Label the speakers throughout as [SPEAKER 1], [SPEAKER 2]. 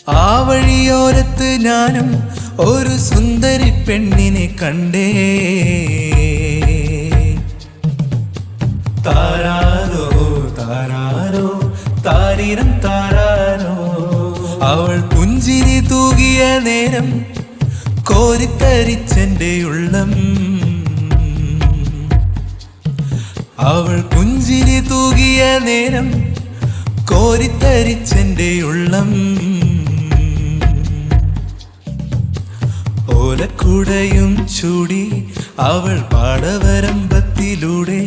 [SPEAKER 1] ആ വഴിയോരത്ത് ഞാനും ഒരു സുന്ദരി പെണ്ണിനെ കണ്ടേ. താരാരോ താരാരോ താരീരം താരാരോ. അവൾ പുഞ്ചിരി തൂകിയ നേരം കോരിത്തരിച്ചെന്റെ ഉള്ളം. അവൾ പുഞ്ചിരി തൂകിയ നേരം കോരിത്തരിച്ചെന്റെ ഉള്ളം. ഓലക്കുടയും ചൂടി അവൾ പാടവരമ്പത്തിലൂടെ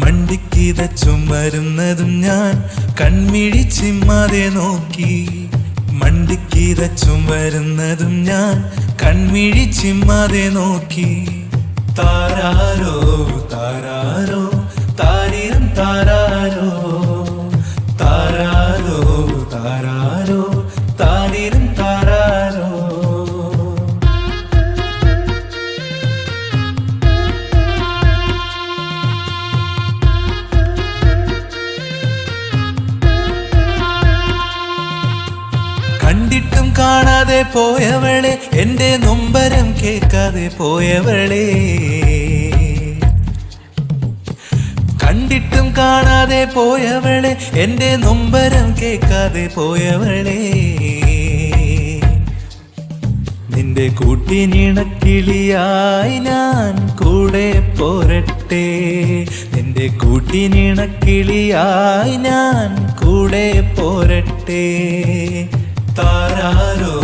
[SPEAKER 1] മണ്ടിക്കിതച്ചും വരുന്നതും ഞാൻ കൺമിഴി ചിമ്മാതെ നോക്കി. മണ്ടിക്കിതച്ചും വരുന്നതും ഞാൻ കൺമിഴി ചിമ്മാതെ നോക്കി. താരാരോ താരാരോ താരീരം താരാരോ. താരാരോ താരാരോ താരീരം താരാരോ. കണ്ടിട്ടും കാണാതെ പോയവളെ, എന്റെ നൊമ്പരം കേൾക്കാതെ പോയവളെ. കണ്ടിട്ടും കാണാതെ പോയവളെ, എന്റെ നൊമ്പരം കേൾക്കാതെ പോയവളെ. നിന്റെ കൂട്ടിനിണക്കിളിയായി ഞാൻ കൂടെ പോരട്ടെ. നിന്റെ കൂട്ടിനിണക്കിളിയായി ഞാൻ കൂടെ പോരട്ടെ. താരാരോ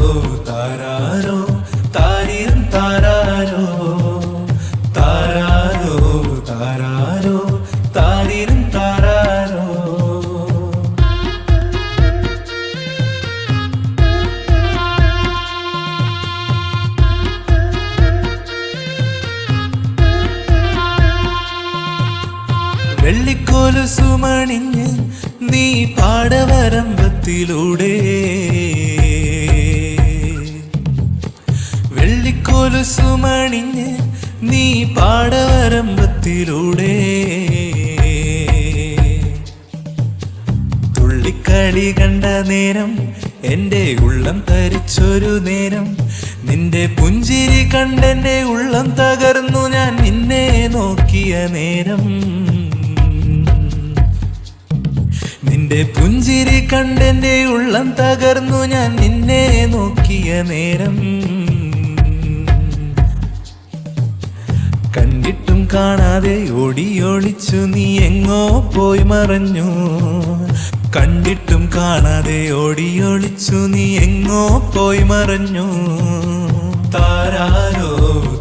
[SPEAKER 1] താരാരോ താരീരം താരാരോ. താരാരോ താരാരോ താരീരം താരാരോ. വെള്ളിക്കോലുസുമണിഞ്ഞ് നീ പാടവരമ്പത്തിലൂടെ. വെള്ളിക്കോലുസുമണിഞ്ഞ് നീ പാടവരമ്പത്തിലൂടെ. തുള്ളിക്കളി കണ്ട നേരം എൻ്റെ ഉള്ളം തരിച്ചൊരു നേരം. നിന്റെ പുഞ്ചിരി കണ്ടെൻ്റെ ഉള്ളം തകർന്നു ഞാൻ നിന്നെ നോക്കിയ നേരം. നിന്റെ പുഞ്ചിരി കണ്ടെന്റെ ഉള്ളം തകർന്നു ഞാൻ നിന്നെ നോക്കിയ നേരം. കണ്ടിട്ടും കാണാതെ ഓടിയൊളിച്ചു നീ എങ്ങോ പോയി മറഞ്ഞു. കണ്ടിട്ടും കാണാതെ ഓടിയൊളിച്ചു നീ എങ്ങോ പോയി മറഞ്ഞു. താരാരോ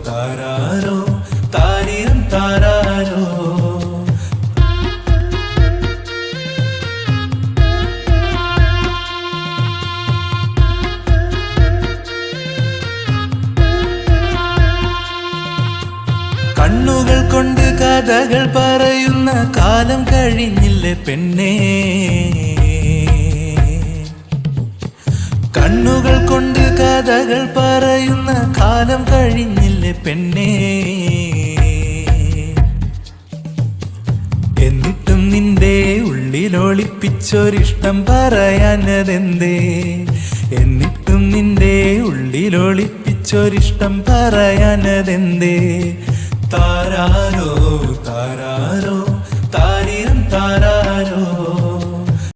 [SPEAKER 1] താരാരോ താരീരം താരാരോ. കണ്ണുകൾ കൊണ്ട് കഥകൾ പറയുന്ന കാലം കഴിഞ്ഞില്ലേ പെണ്ണേ. കണ്ണുകൾ കൊണ്ട് കഥകൾ പറയുന്ന കാലം കഴിഞ്ഞില്ലേ പെണ്ണേ. എന്നിട്ടും നിന്റെ ഉള്ളിലൊളിപ്പിച്ചൊരിഷ്ടം പറയാനതെന്തേ. എന്നിട്ടും നിന്റെ ഉള്ളിലൊളിപ്പിച്ചൊരിഷ്ടം പറയാനതെന്തേ. താരാരോ താരാരോ